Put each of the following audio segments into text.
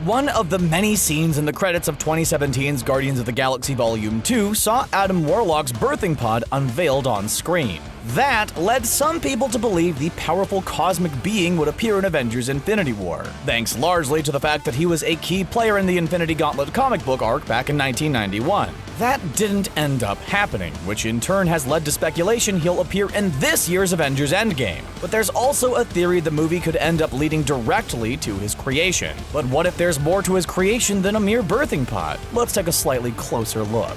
One of the many scenes in the credits of 2017's Guardians of the Galaxy Volume 2 saw Adam Warlock's birthing pod unveiled on screen. That led some people to believe the powerful cosmic being would appear in Avengers Infinity War, thanks largely to the fact that he was a key player in the Infinity Gauntlet comic book arc back in 1991. That didn't end up happening, which in turn has led to speculation he'll appear in this year's Avengers Endgame. But there's also a theory the movie could end up leading directly to his creation. But what if there's more to his creation than a mere birthing pod? Let's take a slightly closer look.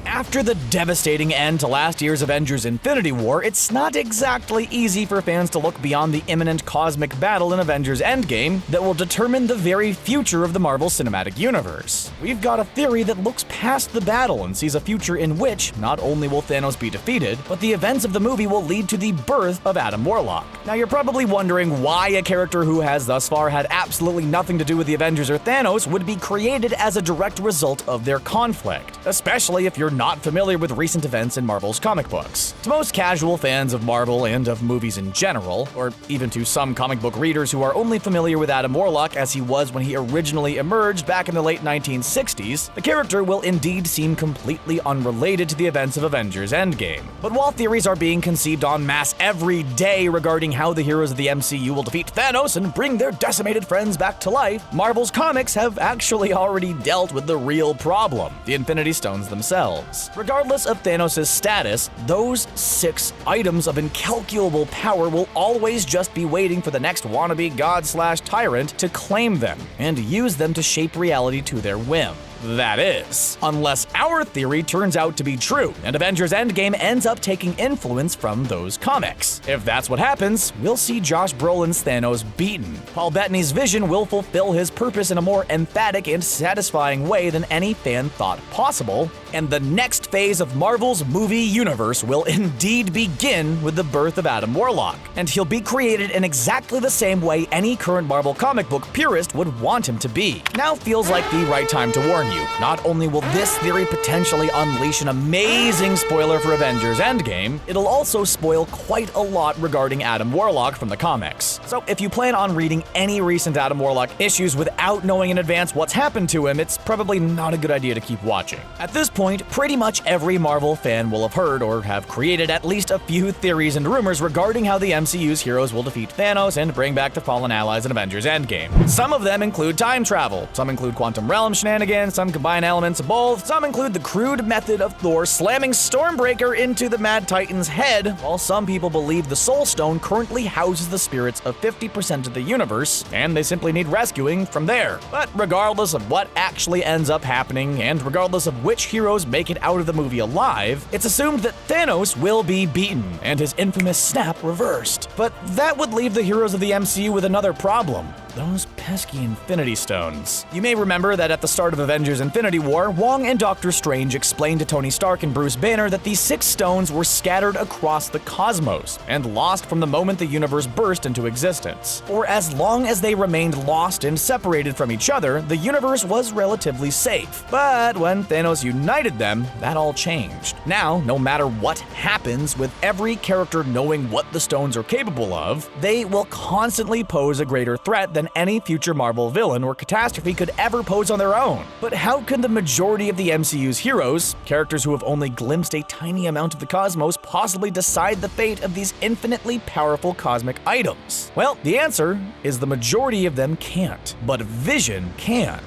After the devastating end to last year's Avengers Infinity War, it's not exactly easy for fans to look beyond the imminent cosmic battle in Avengers Endgame that will determine the very future of the Marvel Cinematic Universe. We've got a theory that looks past the battle and sees a future in which not only will Thanos be defeated, but the events of the movie will lead to the birth of Adam Warlock. Now you're probably wondering why a character who has thus far had absolutely nothing to do with the Avengers or Thanos would be created as a direct result of their conflict, especially if you're not familiar with recent events in Marvel's comic books. To most casual fans of Marvel and of movies in general, or even to some comic book readers who are only familiar with Adam Warlock as he was when he originally emerged back in the late 1960s, the character will indeed seem completely unrelated to the events of Avengers Endgame. But while theories are being conceived en masse every day regarding how the heroes of the MCU will defeat Thanos and bring their decimated friends back to life, Marvel's comics have actually already dealt with the real problem, the Infinity Stones themselves. Regardless of Thanos' status, those 6 items of incalculable power will always just be waiting for the next wannabe god/tyrant to claim them and use them to shape reality to their whim. That is, unless our theory turns out to be true, and Avengers Endgame ends up taking influence from those comics. If that's what happens, we'll see Josh Brolin's Thanos beaten. Paul Bettany's Vision will fulfill his purpose in a more emphatic and satisfying way than any fan thought possible, and the next phase of Marvel's movie universe will indeed begin with the birth of Adam Warlock, and he'll be created in exactly the same way any current Marvel comic book purist would want him to be. Now feels like the right time to warn you. Not only will this theory potentially unleash an amazing spoiler for Avengers Endgame, it'll also spoil quite a lot regarding Adam Warlock from the comics. So if you plan on reading any recent Adam Warlock issues without knowing in advance what's happened to him, it's probably not a good idea to keep watching. At this point, pretty much every Marvel fan will have heard or have created at least a few theories and rumors regarding how the MCU's heroes will defeat Thanos and bring back the fallen allies in Avengers Endgame. Some of them include time travel, some include quantum realm shenanigans, some combine elements of both, some include the crude method of Thor slamming Stormbreaker into the Mad Titan's head, while some people believe the Soul Stone currently houses the spirits of 50% of the universe, and they simply need rescuing from there. But regardless of what actually ends up happening, and regardless of which heroes make it out of the movie alive, it's assumed that Thanos will be beaten, and his infamous snap reversed. But that would leave the heroes of the MCU with another problem: those pesky Infinity Stones. You may remember that at the start of Avengers Infinity War, Wong and Doctor Strange explained to Tony Stark and Bruce Banner that these 6 stones were scattered across the cosmos and lost from the moment the universe burst into existence. For as long as they remained lost and separated from each other, the universe was relatively safe. But when Thanos united them, that all changed. Now, no matter what happens, with every character knowing what the stones are capable of, they will constantly pose a greater threat than any future Marvel villain or catastrophe could ever pose on their own. But how can the majority of the MCU's heroes, characters who have only glimpsed a tiny amount of the cosmos, possibly decide the fate of these infinitely powerful cosmic items? Well, the answer is the majority of them can't, but Vision can.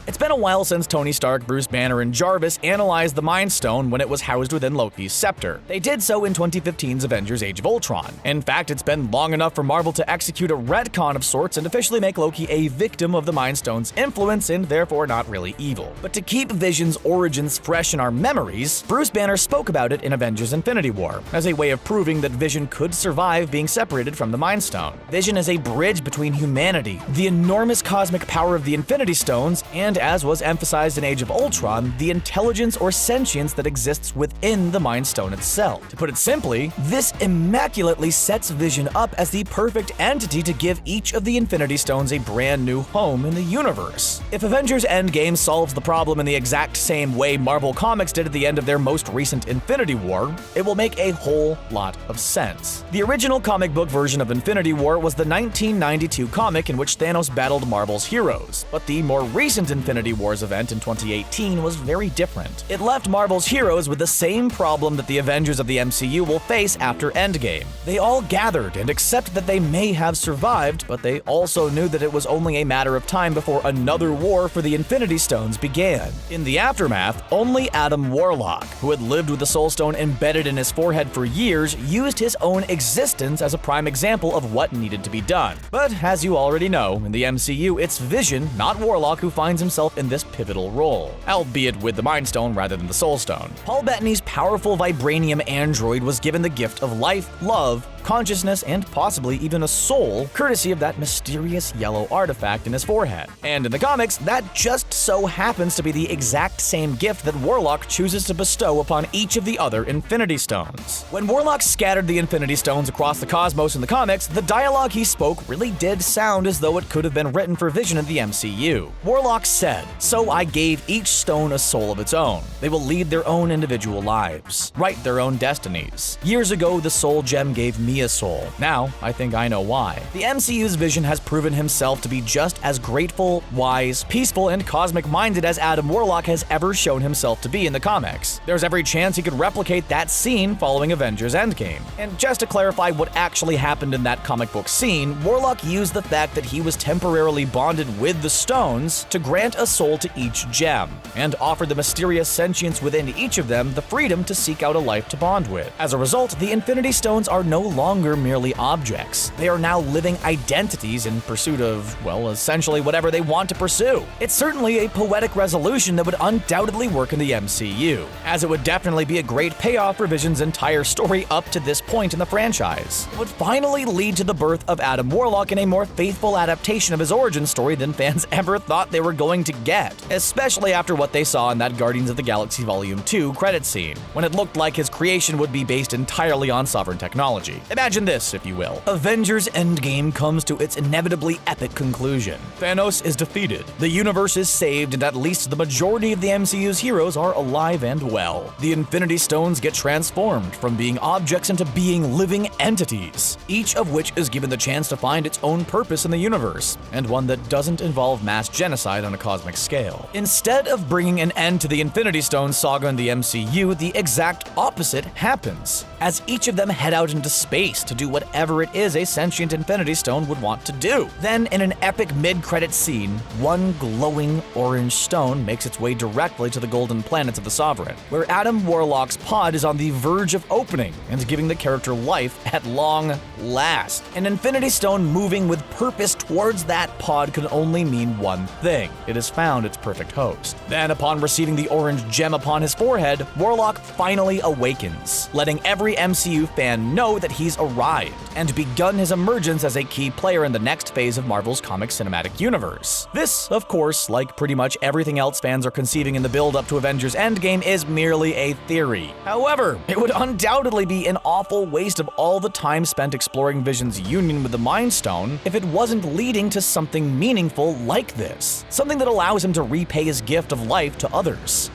It's been a while since Tony Stark, Bruce Banner, and Jarvis analyzed the Mind Stone when it was housed within Loki's scepter. They did so in 2015's Avengers Age of Ultron. In fact, it's been long enough for Marvel to execute a retcon of sorts and officially make Loki a victim of the Mind Stone's influence and therefore not really evil. But to keep Vision's origins fresh in our memories, Bruce Banner spoke about it in Avengers Infinity War, as a way of proving that Vision could survive being separated from the Mind Stone. Vision is a bridge between humanity, the enormous cosmic power of the Infinity Stones, and as was emphasized in Age of Ultron, the intelligence or sentience that exists within the Mind Stone itself. To put it simply, this immaculately sets Vision up as the perfect entity to give each of the Infinity Stones a brand new home in the universe. If Avengers Endgame solves the problem in the exact same way Marvel Comics did at the end of their most recent Infinity War, it will make a whole lot of sense. The original comic book version of Infinity War was the 1992 comic in which Thanos battled Marvel's heroes, but the more recent Infinity Wars event in 2018 was very different. It left Marvel's heroes with the same problem that the Avengers of the MCU will face after Endgame. They all gathered and accepted that they may have survived, but they also knew that it was only a matter of time before another war for the Infinity Stones began. In the aftermath, only Adam Warlock, who had lived with the Soul Stone embedded in his forehead for years, used his own existence as a prime example of what needed to be done. But as you already know, in the MCU, it's Vision, not Warlock, who finds himself in this pivotal role, albeit with the Mind Stone rather than the Soul Stone. Paul Bettany's powerful vibranium android was given the gift of life, love, consciousness, and possibly even a soul, courtesy of that mysterious yellow artifact in his forehead. And in the comics, that just so happens to be the exact same gift that Warlock chooses to bestow upon each of the other Infinity Stones. When Warlock scattered the Infinity Stones across the cosmos in the comics, the dialogue he spoke really did sound as though it could have been written for Vision in the MCU. Warlock said, "So I gave each stone a soul of its own. They will lead their own individual lives, write their own destinies. Years ago, the Soul Gem gave me a soul. Now, I think I know why." The MCU's Vision has proven himself to be just as grateful, wise, peaceful, and cosmic-minded as Adam Warlock has ever shown himself to be in the comics. There's every chance he could replicate that scene following Avengers Endgame. And just to clarify what actually happened in that comic book scene, Warlock used the fact that he was temporarily bonded with the stones to grant a soul to each gem, and offered the mysterious sentience within each of them the freedom to seek out a life to bond with. As a result, the Infinity Stones are no longer merely objects. They are now living identities in pursuit of, well, essentially whatever they want to pursue. It's certainly a poetic resolution that would undoubtedly work in the MCU, as it would definitely be a great payoff for Vision's entire story up to this point in the franchise. It would finally lead to the birth of Adam Warlock in a more faithful adaptation of his origin story than fans ever thought they were going to get, especially after what they saw in that Guardians of the Galaxy Volume 2 credit scene, when it looked like his creation would be based entirely on sovereign technology. Imagine this, if you will. Avengers Endgame comes to its inevitably epic conclusion. Thanos is defeated, the universe is saved, and at least the majority of the MCU's heroes are alive and well. The Infinity Stones get transformed from being objects into being living entities, each of which is given the chance to find its own purpose in the universe, and one that doesn't involve mass genocide on a cosmic scale. Instead of bringing an end to the Infinity Stone saga in the MCU, the exact opposite happens, as each of them head out into space to do whatever it is a sentient Infinity Stone would want to do. Then, in an epic mid-credit scene, one glowing orange stone makes its way directly to the golden planets of the Sovereign, where Adam Warlock's pod is on the verge of opening and giving the character life at long last. An Infinity Stone moving with purpose towards that pod can only mean one thing: it has found its perfect host. Then, upon receiving the orange gem upon his forehead, Warlock finally awakens, letting every MCU fan know that he's arrived and begun his emergence as a key player in the next phase of Marvel's comic cinematic universe. This, of course, like pretty much everything else fans are conceiving in the build-up to Avengers Endgame, is merely a theory. However, it would undoubtedly be an awful waste of all the time spent exploring Vision's union with the Mind Stone if it wasn't leading to something meaningful like this, something that allows him to repay his gift of life to others.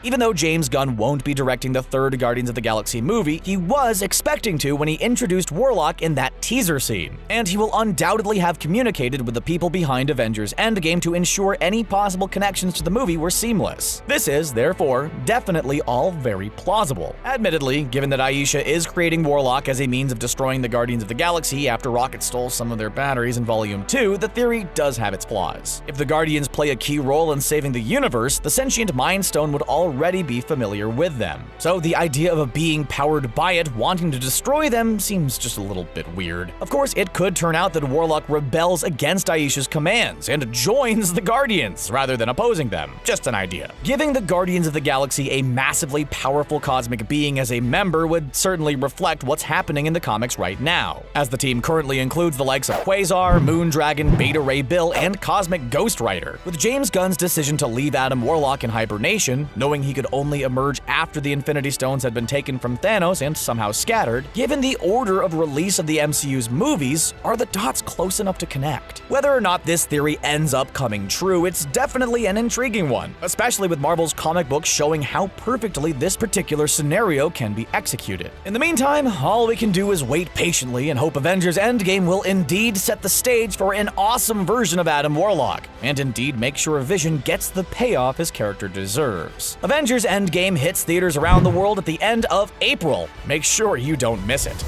Even though James Gunn won't be directing the third Guardians of the Galaxy movie, he was expecting to when he introduced Warlock in that teaser scene, and he will undoubtedly have communicated with the people behind Avengers Endgame to ensure any possible connections to the movie were seamless. This is, therefore, definitely all very plausible. Admittedly, given that Aisha is creating Warlock as a means of destroying the Guardians of the Galaxy after Rocket stole some of their batteries in Volume 2, the theory does have its flaws. If the Guardians play a key role in saving the universe, the sentient Mind Stone would already already be familiar with them. So the idea of a being powered by it wanting to destroy them seems just a little bit weird. Of course, it could turn out that Warlock rebels against Aisha's commands and joins the Guardians rather than opposing them. Just an idea. Giving the Guardians of the Galaxy a massively powerful cosmic being as a member would certainly reflect what's happening in the comics right now, as the team currently includes the likes of Quasar, Moondragon, Beta Ray Bill, and Cosmic Ghost Rider. With James Gunn's decision to leave Adam Warlock in hibernation, knowing he could only emerge after the Infinity Stones had been taken from Thanos and somehow scattered, given the order of release of the MCU's movies, are the dots close enough to connect? Whether or not this theory ends up coming true, it's definitely an intriguing one, especially with Marvel's comic books showing how perfectly this particular scenario can be executed. In the meantime, all we can do is wait patiently and hope Avengers Endgame will indeed set the stage for an awesome version of Adam Warlock, and indeed make sure Vision gets the payoff his character deserves. Avengers Endgame hits theaters around the world at the end of April. Make sure you don't miss it.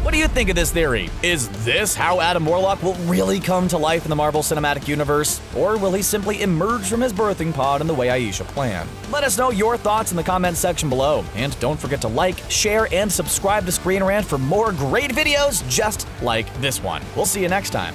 What do you think of this theory? Is this how Adam Warlock will really come to life in the Marvel Cinematic Universe? Or will he simply emerge from his birthing pod in the way Aisha planned? Let us know your thoughts in the comments section below. And don't forget to like, share, and subscribe to ScreenRant for more great videos just like this one. We'll see you next time.